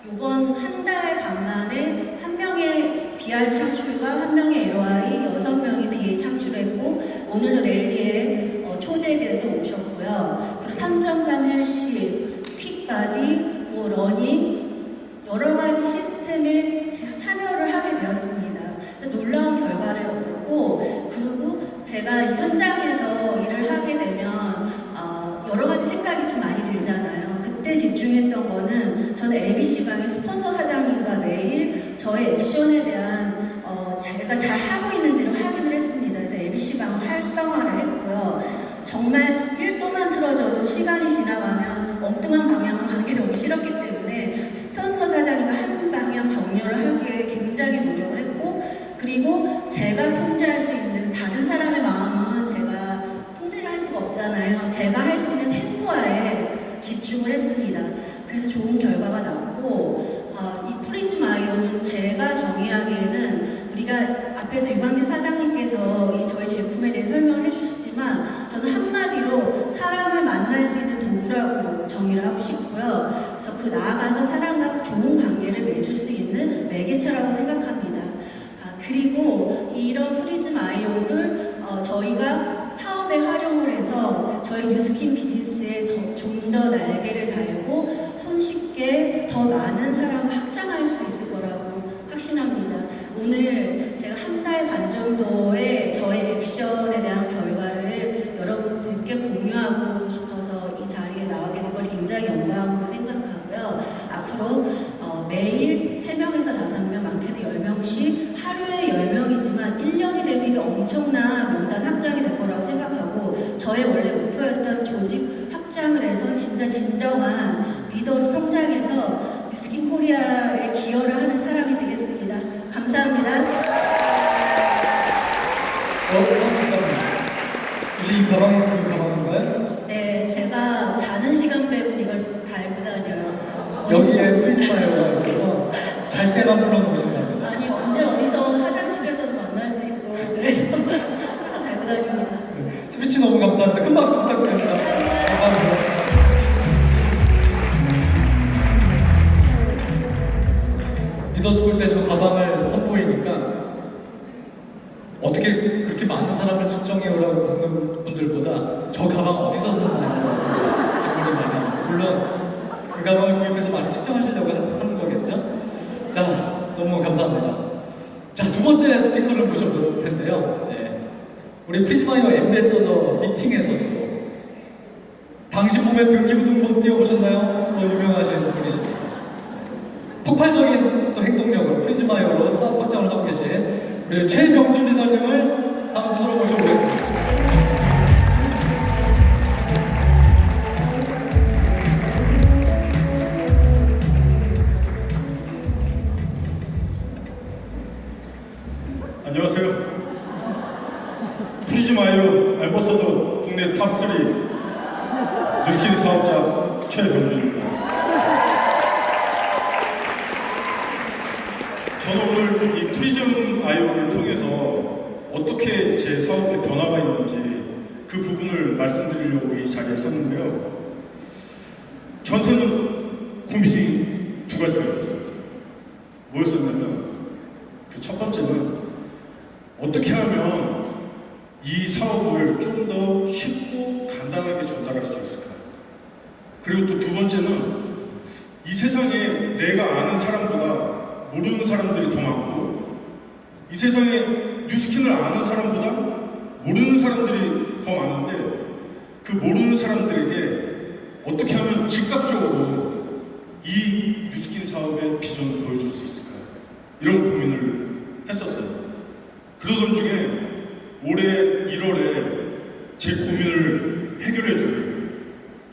B: 이번 한 달 반 만에 한 명의 BR 창출과 한 명의 LOI, 6명이 BA 창출했고 오늘도 랠리에 초대돼서 오셨고요. 그리고 3.3 헬시, 퀵바디, 러닝 여러 가지 시스템에 참여를 하게 되었습니다. 놀라운 결과를 얻었고 그리고 제가 이 현장에서 일을 하게 되면 여러 가지 생각이 좀 많이 들잖아요. 그때 집중했던 거는 저는 LBC방의 스폰서 사장님과 매일 저의 액션에 대한 제가 잘 하고 있는지를 확인을 했습니다. 그래서 LBC방을 활성화를 했고요. 정말 1도만 틀어져도 시간이 지나가면 엉뚱한 방향으로 가는 게 너무 싫었기 때문에 스폰서 사장님과 한 방향 정렬을 하기에 굉장히 노력을 했고 그리고 제가 통제할 수 있는 다른 사람의 마음은 제가 통제를 할 수가 없잖아요. 제가 할 수 있는 템포화에 집중을 했습니다. 그래서 좋은 결과가 나왔고 이 프리즈마이어는 제가 정의하기에는 우리가 앞에서 유광진 사장님께서 이 저희 제품에 대해 설명을 해주셨지만 저는 한마디로 사람을 만날 수 있는 도구라고 정의를 하고 싶고요. 그래서 그 나아가서 사람과 좋은 관계를 맺을 수 있는 매개체라고 생각합니다. 그리고 이런 프리즈마이어를 저희가 사업에 활용을 해서 저희 뉴스킨 비즈니스에 좀 더 날개를 달고 손쉽게 더 많은 사람을 확장할 수 있을 거라고 확신합니다. 오늘 제가 한 달 반 정도의 저의 액션에 대한 결과를 여러분들께 공유하고 싶어서 이 자리에 나오게 된 걸 굉장히 영광으로 생각하고요. 앞으로 매일 3명에서 5명, 많게는 10명씩 하루에 10명이지만 1년이 되면 이게 엄청난 명단 확장이 될 거라고 생각하고 저의 원래 목표였던 조직 확장을 해서 진짜 진정한 리더로 성장해서 뉴스킨 코리아에 기여를 하는 사람이 되겠습니다. 감사합니다.
A: 잠깐만요. 혹시 이 가방이 그 가방인가요?
B: 네, 제가 자는 시간 빼고 이걸 달고 다녀요.
A: 여기에 프리즈마이어가 있어서 잘 때만 불러놓으신답니다.
B: 아니, 언제 어디서 화장실에서도 만날 수 있고 그래서 다 달고 다닙니다.
A: 스피치 너무 감사합니다. 큰 박수 부탁드립니다. 감사합니다. 리더스쿨 때 저 가방을 선보이니까 어떻게 그렇게 많은 사람을 측정해오라고 묻는 분들보다 저 가방 어디서 샀나요? 질문이 많이. 물론 그 가방을 구입해서 많이 측정하시려고 하는 거겠죠? 자, 너무 감사합니다. 자, 두 번째 스피커를 모셔볼 텐데요. 네. 우리 프리즈마이어 엠베서더 미팅에서도 당신 몸에 등기부등본 띄워보셨나요? 유명하신 분이십니다. 폭발적인 또 행동력으로 프리즈마이어로 사업 확장을 하고 계신 우리 최병준 리더님을 다음 순서로 모셔보겠습니다.
C: 안녕하세요. 프리즈마이어 엠버서더 국내 탑3 뉴스킨 사업자 최병준입니다. 저는 오늘 이 프리즈마이어를 통해서 어떻게 제 사업에 변화가 있는지 그 부분을 말씀드리려고 이 자리에 섰는데요. 저한테는 고민이 두 가지가 있었어요. 뭐였었냐면 그 첫 번째는 어떻게 하면 이 사업을 좀 더 쉽고 간단하게 전달할 수 있을까? 그리고 또 두 번째는 이 세상에 내가 아는 사람보다 모르는 사람들이 더 많고 이 세상에 뉴스킨을 아는 사람보다 모르는 사람들이 더 많은데 그 모르는 사람들에게 어떻게 하면 즉각적으로 이 뉴스킨 사업의 비전을 보여줄 수 있을까요? 이런 고민을 했었어요. 그러던 중에 올해 1월에 제 고민을 해결해줄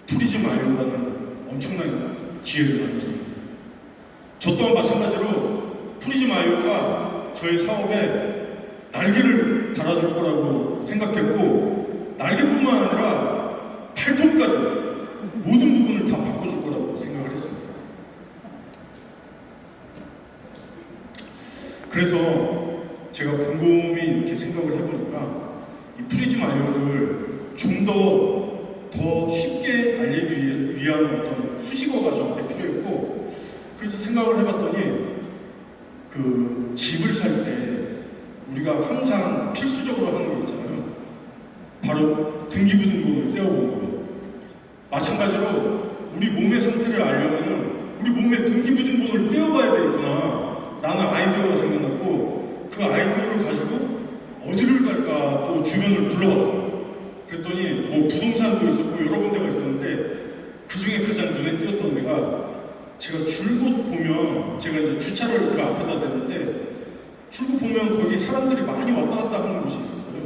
C: 프리즘 아이오라는 엄청난 기회를 만났습니다. 저 또한 마찬가지로 프리즘 아이오가 저희 사업에 날개를 달아줄 거라고 생각했고, 날개뿐만 아니라 팔통까지 모든 부분을 다 바꿔줄 거라고 생각을 했습니다. 그래서 제가 곰곰이 이렇게 생각을 해보니까 이 프리즘 아이오를 좀 더 쉽게 알리기 위한 어떤 수식어가 저한테 필요했고, 그래서 생각을 해봤더니 그 집을 살 때 우리가 항상 필수적으로 하는 게 있잖아요. 바로 등기부등본을 떼어보는 거예요. 마찬가지로 우리 몸의 상태를 알려면은 우리 몸의 등기부등본을 떼어봐야 되겠구나 라는 아이디어가 생각났고, 그 아이디어를 가지고 어디를 갈까 또 주변을 둘러봤어요. 그랬더니 뭐 부동산도 있었고 여러 군데가 있었는데, 그 중에 가장 눈에 띄었던 데가, 제가 줄곧 보면, 제가 이제 주차를 그 앞에다 댔는데 줄곧 보면 거기 사람들이 많이 왔다 갔다 하는 곳이 있었어요.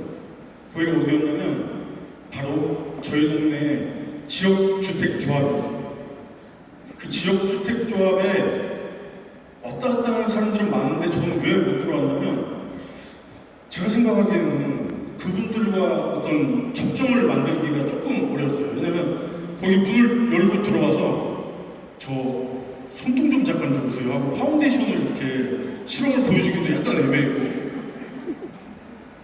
C: 거기가 어디였냐면 바로 저희 동네 지역주택조합이었어요. 그 지역주택조합에 왔다 갔다 하는 사람들은 많은데 저는 왜 못 들어왔냐면, 제가 생각하기에는 그분들과 어떤 접점을 만들기가 조금 어려웠어요. 왜냐면 거기 문을 열고 들어와서 저 손동 좀 잠깐 줘보세요 하고 파운데이션을 이렇게 실험을 보여주기도 약간 애매했고,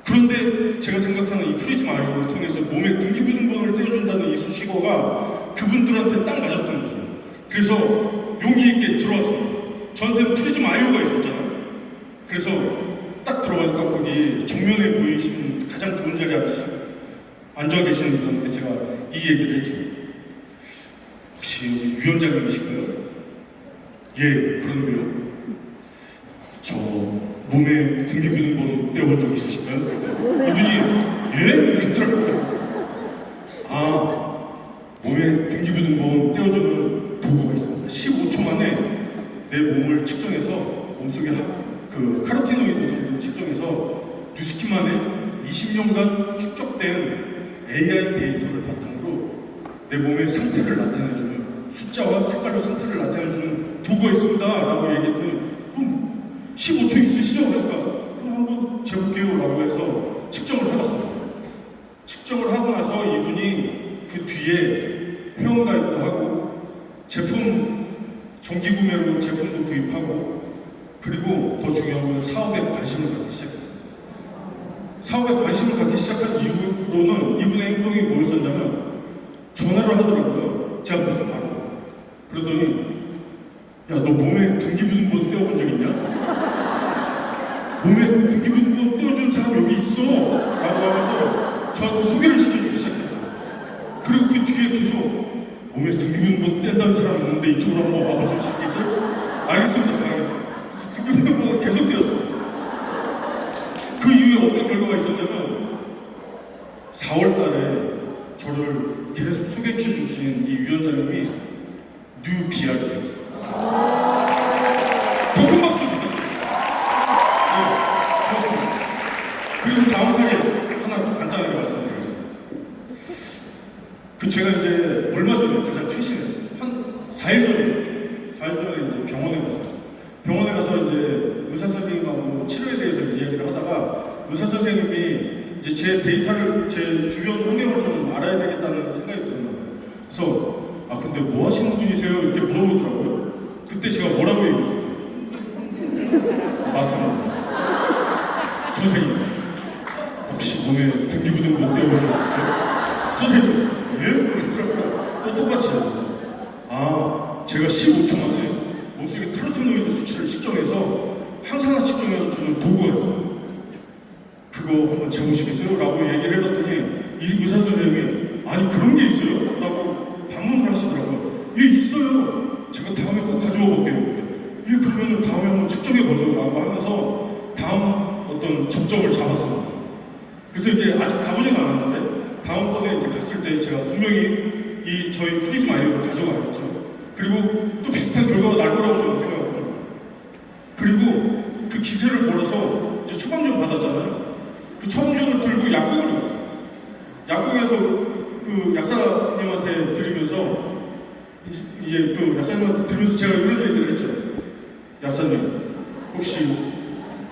C: 그런데 제가 생각하는 이 프리즘 아이오를 통해서 몸에 등기부등본을 떼어준다는 이 수식어가 그분들한테 딱 맞았던 거죠. 그래서 용기 있게 들어왔어요. 저한테는 프리즘 아이오가 있었잖아요. 그래서 딱 들어가니까 거기 정면에 보이시는 가장 좋은 자리에 앉아 계시는 분한테 제가 이 얘기를 했죠. 혹시 여기 위원장님이실까요? 예, 그런데요. 저 몸에 등기부등본 떼어본 적 있으실까요? 이분이 예? 이러더라고요. 아, 몸에 등기부등본 떼어주는 도구가 있습니다. 15초 만에 내 몸을 측정해서 몸속에 그 카로티노이드 성분을 측정해서 뉴스킨 안에 20년간 축적된 AI 데이터를 바탕으로 내 몸의 상태를 나타내주는, 숫자와 색깔로 상태를 나타내주는 도구가 있습니다 라고 얘기했더니, 그럼 15초 있으시죠? 그러니까 그럼 한번 재볼게요 라고 해서 측정을 해봤어요. 측정을 하고 나서 이분이 그 뒤에 회원가입도 하고 제품 정기 구매로 제품도 구입하고, 그리고 더 중요한 건 사업에 관심을 갖기 시작했습니다. 사업에 관심을 갖기 시작한 이후로는 이분의 행동이 뭐였었냐면, 전화를 하더라고요. 제 앞에서 바로. 그러더니 야, 너 몸에 등기부등본 떼어본 적 있냐? 몸에 등기부등본 떼어준 사람 여기 있어 라고 하면서 저한테 소개를 시켜주기 시작했어요. 그리고 그 뒤에 계속 몸에 등기부등본 뗀다는 사람이 있는데 이쪽으로 한번 와봐줄 수 있겠어요? 알겠습니다. 그래서 등기부등본을 계속 떼었어요. 그 이후에 어떤 결과가 있었냐면 4월 달에 저를 계속 소개해 주신 이 위원장님이 뉴 PR이 되었어요. 큰 박수입니다. 네, 그렇습니다. 그리고 다음 사례 하나 간단하게 말씀드리겠습니다. 그 제가 이제 얼마 전에 가장 최신에 한 4일 전에 이제 병원에 갔어요. 병원에 가서 이제 의사 선생님하고 치료에 대해서 이야기를 하다가 의사 선생님이 이제 제 데이터를, 제 주변 환경을 좀 알아야 되겠다는 생각이 들었나 봐요. 그래서 아 근데 뭐 하시는 분이세요? 이렇게 물어보더라고요. 그때 제가 뭐라고 얘기했어요? 맞습니다. 선생님, 혹시 몸에 등기부등본 떼어본 적 있으세요? 선생님, 예? 그러더라고요. 또 똑같이 하면서 아, 제가 15초 만에 몸속에 카로티노이드 수치를 측정해서 항산화 측정해주는 도구가 있어요. 그거 한번 재보시겠어요? 라고 얘기를 해봤더니 이 의사 선생님이 아니 그런 게 있어요? 라고 반문을 하시더라고요. 예, 있어요. 제가 다음에 꼭 가져와 볼게요. 예, 그러면은 다음에 한번 측정해보죠. 라고 하면서 다음 어떤 접점을 잡았습니다. 그래서 이제 아직 가보진 않았는데 다음번에 이제 갔을 때 제가 분명히 이 저희 프리즘 아이오를 가져가겠죠. 그리고 또 비슷한 결과가 날 거라고 저는 생각합니다. 그리고 그 기세를 몰아서 이제 처방전 받았잖아요. 그 처방전을 들고 약국을 갔어요. 약국에서 그 약사님한테 드리면서 이제 그 약사님한테 들으면서 제가 이런 얘기를 했죠. 약사님, 혹시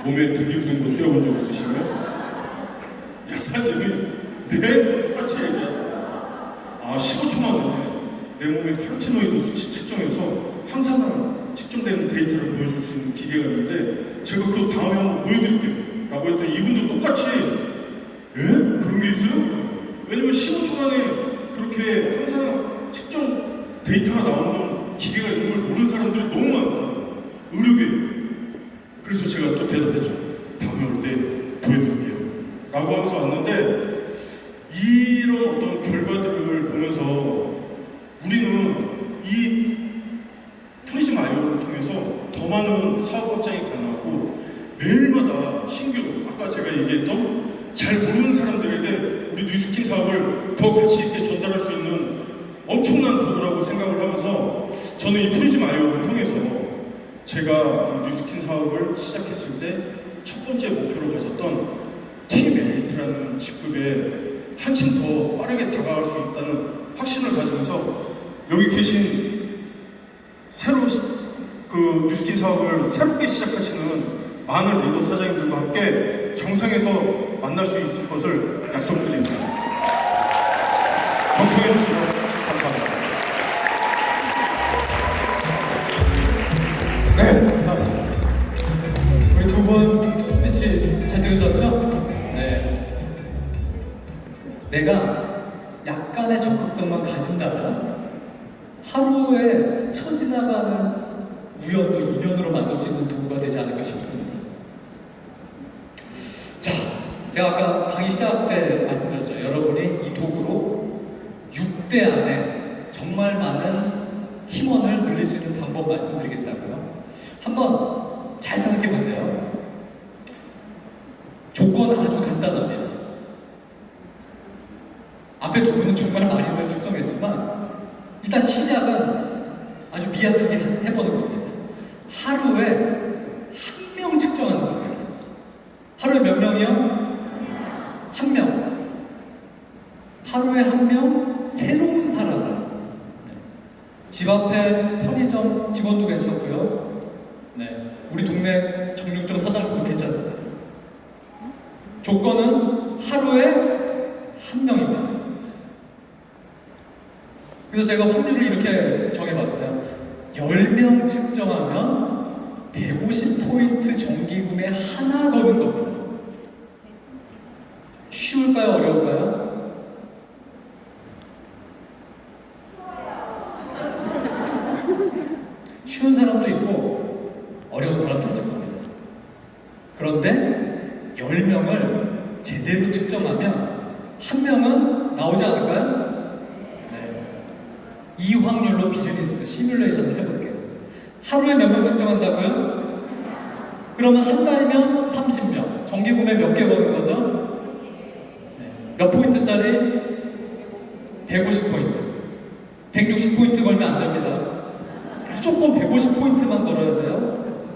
C: 몸에 등기 묻은 거 떼어본 적 있으신가요? 약사님이 네, 똑같이 얘기해요. 15초 만에 내 몸의 카로티노이드 수치 측정해서 항산화 측정되는 데이터를 보여줄 수 있는 기계가 있는데 제가 그 다음에 한번 보여드릴게요 라고 했더니 이분도 똑같이 예? 그런 게 있어요? 왜냐면 15초 만에 그렇게 항산화 측정 데이터가 나오는 기계가 있는 걸 모르는 사람들이 너무 많다. 의료계. 그래서 제가 또 대답했죠. 다음에 올 때 보여드릴게요 라고 하면서 왔는데 이런 어떤 결과들을 보면서 우리는 이 프리즘 아이오를 통해서 더 많은 사업 확장이 가능하고 매일마다 신규 아까 제가 얘기했던 잘 모르는 사람들에게 우리 뉴스킨 사업을 더 가치 있게 전달할 수 있는 엄청난 도구라고 생각을 하면서 저는 이 프리즘 아이오를 통해서 제가 이 뉴스킨 사업을 시작했을 때 첫 번째 목표로 가졌던 팀 엘리트라는 직급에 한층 더 빠르게 다가갈 수 있다는 확신을 가지면서 여기 계신 새로 그 뉴스킨 사업을 새롭게 시작하시는 많은 리더 사장님들과 함께 정상에서 만날 수 있을 것을 약속드립니다. 경청해 주셔서 감사합니다.
A: 네, 감사합니다. 우리 두 분 스피치 잘 들으셨죠? 네. 내가 약간의 적극성만 가진다면 하루에 스쳐 지나가는 우연도 인연으로 만들 수 있는 도구가 되지 않을까 싶습니다. 자, 제가 아까 강의 시작 때 말씀드렸죠. 여러분이 이 도구로 6대 안에 정말 많은 팀원을 늘릴 수 있는 방법 말씀드리겠다고요. 한번 잘 생각해 보세요. 조건 아주 간단합니다. 앞에 두 분은 정말 많이들 측정했지만 일단 시작은 아주 미약하게 해보는 겁니다. 하루에 한 명 측정하는 겁니다. 하루에 몇 명이요? 한 명. 하루에 한 명 새로운 사람을. 집 앞에 편의점 직원도 괜찮고요. 네, 우리 동네 정육점 사장님도 괜찮습니다. 조건은 하루에 한 명입니다. 그래서 제가 확률을 이렇게 정해봤어요. 10명 측정하면 150포인트 정기구매 하나 거는 겁니다. 쉬울까요? 어려울까요? 쉬운 사람도 있고 어려운 사람도 있을 겁니다. 그런데 10명을 제대로 측정하면 한 명은 나오지 않을까요? 네. 이 확률로 비즈니스 시뮬레이션을 해볼게요. 하루에 몇 명 측정한다고요? 그러면 한 달이면 30명. 정기구매 몇 개 거는 거죠? 네. 몇 포인트짜리? 150포인트. 160포인트 걸면 안 됩니다. 무조건 150포인트만 걸어야 돼요.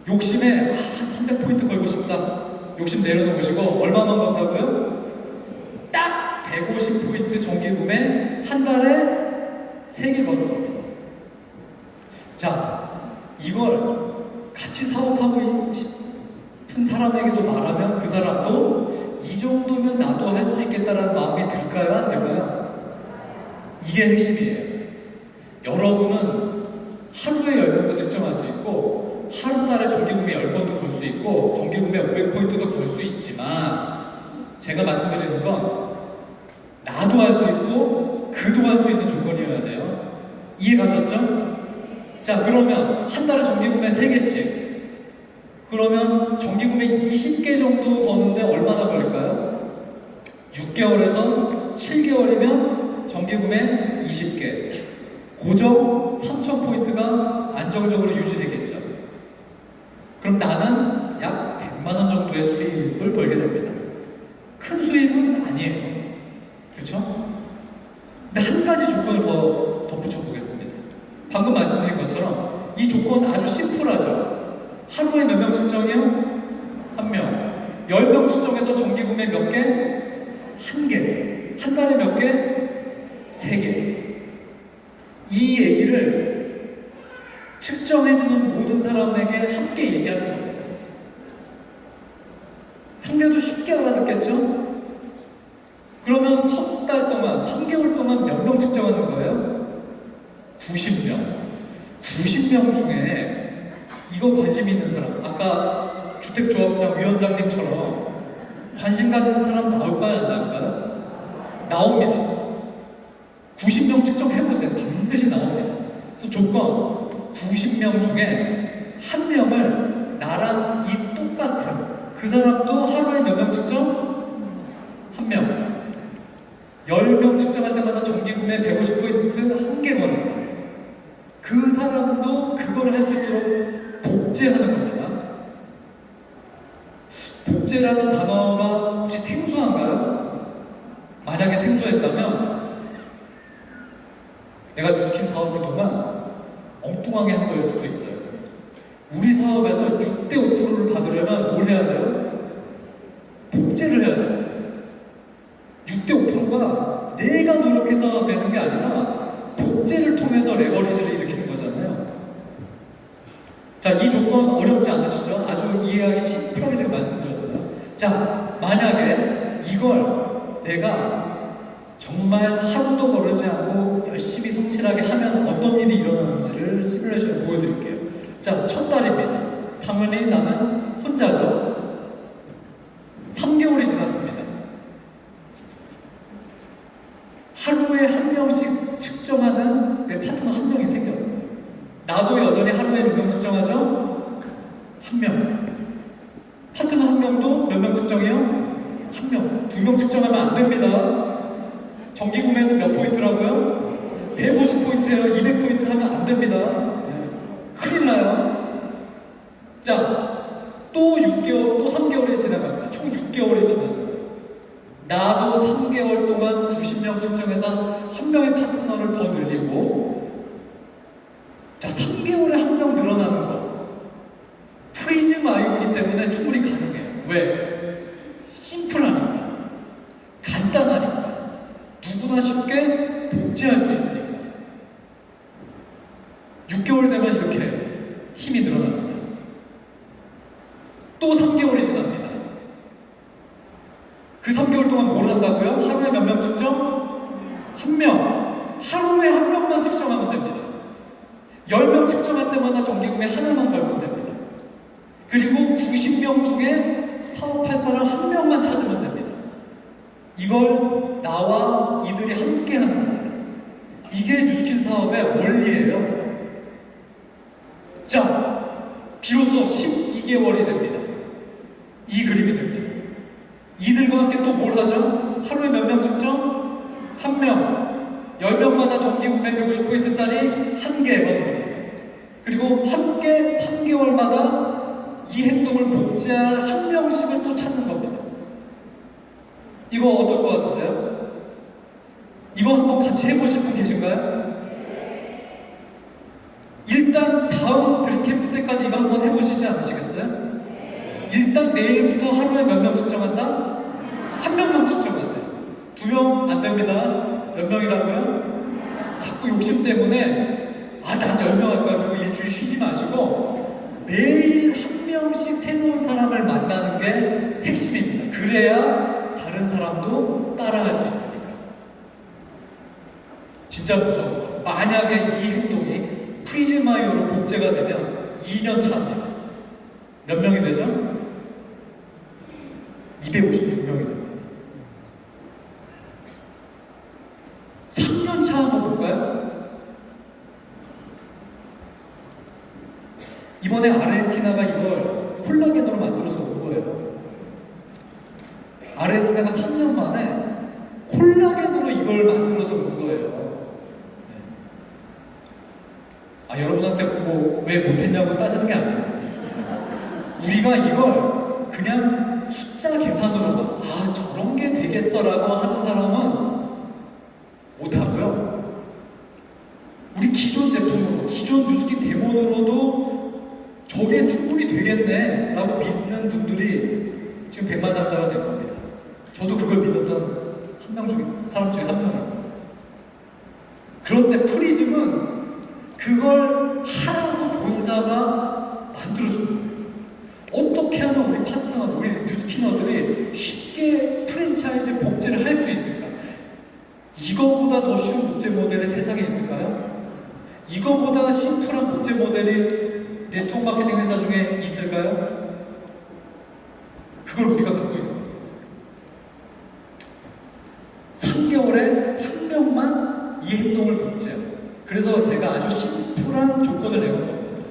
A: 욕심에 한 300포인트 걸고 싶다. 욕심 내려놓으시고 얼마만 건다고요? 딱 150포인트 정기구매 한 달에 3개 거는 겁니다. 자, 이걸 같이 사업하고 싶은 사람에게도 말하면 그 사람도 이 정도면 나도 할 수 있겠다라는 마음이 들까요? 안 들까요? 이게 핵심이에요. 여러분은 하루에 10명도 측정할 수 있고 하루날에 정기구매 10건도 걸 수 있고 정기구매 500포인트도 걸 수 있지만 제가 말씀드리는 건 나도 할 수 있고 그도 할 수 있는 조건이어야 돼요. 이해 가셨죠? 자, 그러면 한 달에 정기구매 3개씩 그러면 정기구매 20개 정도 거는데 얼마나 걸릴까요? 6개월에서 7개월이면 정기구매 20개 고정 3,000포인트가 안정적으로 유지되겠죠. 그럼 나는 약 100만원 정도의 수입을 벌게 됩니다. 큰 수입은 아니에요. 그렇죠? 근데 한 가지 조건을 더 덧붙여 보겠습니다. 방금 말씀드린 것처럼 이 조건 아주 심플하죠. 하루에 몇 명 측정해요? 10명 측정해서 정기 구매 몇 개? 한 개. 한 달에 몇 개? 3개. 이 얘기를 측정해주는 모든 사람에게 함께 얘기하는 겁니다. 상대도 쉽게 알아듣겠죠? 그러면 석 달 동안, 3개월 동안 몇 명 측정하는 거예요? 90명. 90명 중에 이거 관심 있는 사람, 아까 주택조합장 위원장님처럼 관심 가진 사람 나올까요? 안 나올까요? 나옵니다. 90명 측정해보세요. 반드시 나옵니다. 그래서 조건, 90명 중에 한 명을 나랑 이 똑같은 그 사람도 하루에 몇 명 측정? 한 명. 10명 측정할 때마다 정기구매 150포인트 한 개 거는 거예요. 그 사람도 그걸 할 수 있도록 복제하는 겁니다. 복제라는 단어가 혹시 생소한가요? 만약에 생소했다면 내가 뉴스킨 사업 그동안 엉뚱하게 한 거일 수도 있어요. 우리 사업에서 6대 5%를 받으려면 뭘 해야 돼요? 복제를 해야 돼요. 6대 5%가 내가 노력해서 내는 게 아니라 복제를 통해서 레버리지를 일으키는 거잖아요. 자, 이 조건 어렵지 않으시죠? 아주 이해하기 심플하게 제가 말씀드렸어요. 자, 만약에 이걸 내가 정말 하루도 거르지 않고 열심히 성실하게 하면 어떤 일이 일어나는지를 시뮬레이션을 보여드릴게요. 자, 첫 달입니다. 당연히 나는 혼자죠. 3개월이 지났습니다. 하루에 한 명씩 측정하는 내 파트너 한 명이 생겼어요. 나도 여전히 하루에 몇 명 측정하죠? 한 명. 파트너 한 명도 몇 명 측정해요? 한 명. 2명 측정하면 안 됩니다. 정기 구매는 몇 포인트라고요? 150포인트예요. 200포인트 하면 안 됩니다. 네. 큰일 나요. 자, 또 6개월, 또 3개월이 지나갑니다. 총 6개월이 지났어요. 나도 3개월 동안 90명 측정해서 한 명의 파트너를 더 늘리고, 자, 3개월에 한 명 늘어나는 거. 프리즘 아이오이기 때문에 충분히 가능해요. 왜? 심플하니까. 간단하니까. 누구나 쉽게 복제할 수 있으니까. 6개월 되면 이렇게 힘이 늘어납니다. 또 3개월이 지납니다. 그 3개월 동안 뭘 한다고요? 하루에 몇 명 측정? 한 명. 하루에 한 명만 측정하면 됩니다. 10명 측정할 때마다 정기구매 하나만 걸면 됩니다. 그리고 90명 중에 사업할 사람 한 명만 찾으면 됩니다. 이걸 나와 이들이 함께 하는 겁니다. 이게 뉴스킨 사업의 원리예요. 자, 비로소 12개월이 됩니다. 이 그림이 됩니다. 이들과 함께 또 뭘 하죠? 하루에 몇 명 측정? 한 명. 10명마다 정기구매 150포인트짜리 한 개 거는 겁니다. 그리고 함께 3개월마다 이 행동을 복제할 한 명씩을 또 찾는 겁니다. 이거 어떨 것 같으세요? 이거 한번 같이 해보실 분 계신가요? 일단 다음 드림캠프 때까지 이거 한번 해보시지 않으시겠어요? 일단 내일부터 하루에 몇 명 측정한다? 한 명만 측정하세요. 2명 안 됩니다. 몇 명이라고요? 자꾸 욕심 때문에 난 10명 할 거야. 그리고 일주일 쉬지 마시고 매일 한 명씩 새로운 사람을 만나는 게 핵심입니다. 그래야 다른 사람도 따라할 수 있습니다. 진짜 무서워요. 만약에 이 행동이 프리즈마이어로 복제가 되면 2년 차입니다. 몇 명이 되죠? 256명이 됩니다. 3년 차 한번 볼까요? 이번에 아르헨티나가 이걸 콜라겐으로 만들어서 온 거예요. 아르헨티나가 3년 만에 콜라겐으로 이걸 만들어서 온 거예요. 여러분한테 뭐 왜 못했냐고 따지는 게 아닙니다. 우리가 이걸 그냥 숫자 계산으로만 저런 게 되겠어라고 하는 사람은 못하고요. 우리 기존 제품으로, 기존 뉴스킨 데몬으로도 저게 충분히 되겠네 라고 믿는 분들이 지금 백만장자가 된 겁니다. 저도 그걸 믿었던 사람 중에 한 명이에요. 그런데 프리즘은 그걸 하라고 본사가 만들어준 거예요. 어떻게 하면 우리 파트너, 우리 뉴스키너들이 쉽게 프랜차이즈 복제를 할 수 있을까? 이거보다 더 쉬운 복제 모델이 세상에 있을까요? 이거보다 심플한 복제 모델이 네트워크 마케팅 회사 중에 있을까요? 그걸 우리가 갖고 있는 거예요. 3개월에 한 명만 이 행동을 복제해요. 그래서 제가 아주 심플한 조건을 내건 겁니다.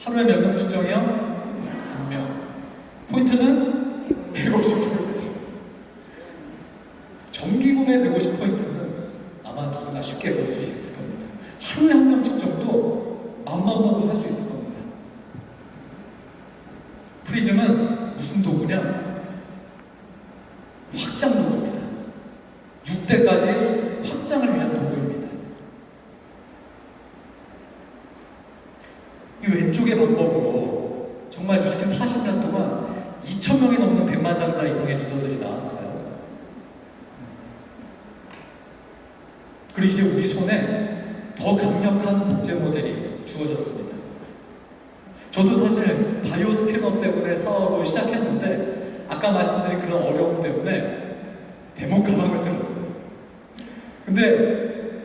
A: 하루에 몇 명 측정이요? 1명. 포인트는 150포인트. 정기구매 150포인트는 아마 누구나 쉽게 걸 수 있을 겁니다. 하루에 한 명 측정도 10,000번 할 수 있을 겁니다. 프리즘은 무슨 도구냐? 확장 도구입니다. 6대까지 확장을 위한 도구입니다. 이 왼쪽의 방법으로 정말 뉴스킨 40년 동안 2,000명이 넘는 100만장자 이상의 리더들이 나왔어요. 그리고 이제 우리 손에 더 강력한 복제 모델이 주어졌습니다. 저도 사실 바이오 스캐너 때문에 사업을 시작했는데 아까 말씀드린 그런 어려움 때문에 데모 가방을 들었어요. 근데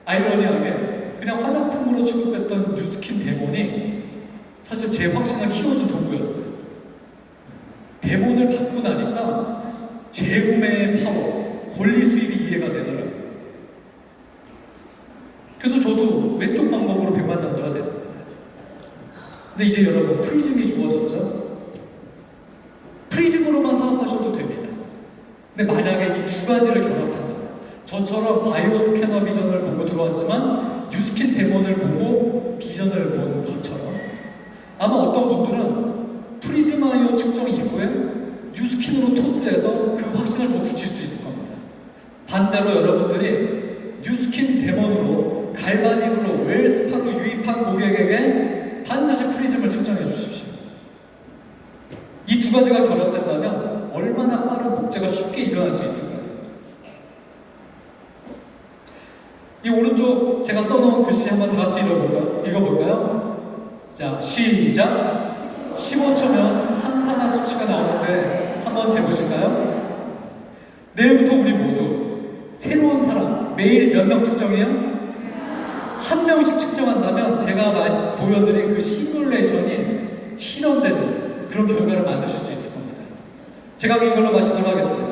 A: 아이러니하게 그냥 화장품으로 취급했던 뉴스킨 데몬이 사실 제 확신을 키워준 도구였어요. 데몬을 받고 나니까 재구매의 파워, 권리 수입이 이해가 되더라고요. 그래서 저도 왼쪽 방법으로 백만장자가 됐습니다. 근데 이제 여러분 프리즘이 주어졌죠? 프리즘으로만 사업하셔도 됩니다. 근데 만약에 이 두 가지를 결합한다면 저처럼 바이오 스캐너 비전을 보고 들어왔지만 뉴스킨 데몬을 보고 비전을 본 것처럼 아마 어떤 분들은 프리즘 아이오 측정 이후에 뉴스킨으로 토스해서 그 확신을 더 굳힐 수 있을 겁니다. 반대로 여러분들이 뉴스킨 데몬으로 갈바닉으로 웰스파로 유입한 고객에게 반드시 프리즘을 측정해 주십시오. 이 두 가지가 결합된다면 얼마나 빠른 복제가 쉽게 일어날 수 있을까요? 이 오른쪽 제가 써놓은 글씨 한번 다 같이 읽어볼까요? 자, 시작! 15초면 한산한 수치가 나오는데 한번 재보실까요? 내일부터 우리 모두 새로운 사람 매일 몇 명 측정해요? 한 명씩 측정한다면 제가 보여드린 그 시뮬레이션이 실현되는 그런 결과를 만드실 수 있을 겁니다. 제가 이걸로 마치도록 하겠습니다.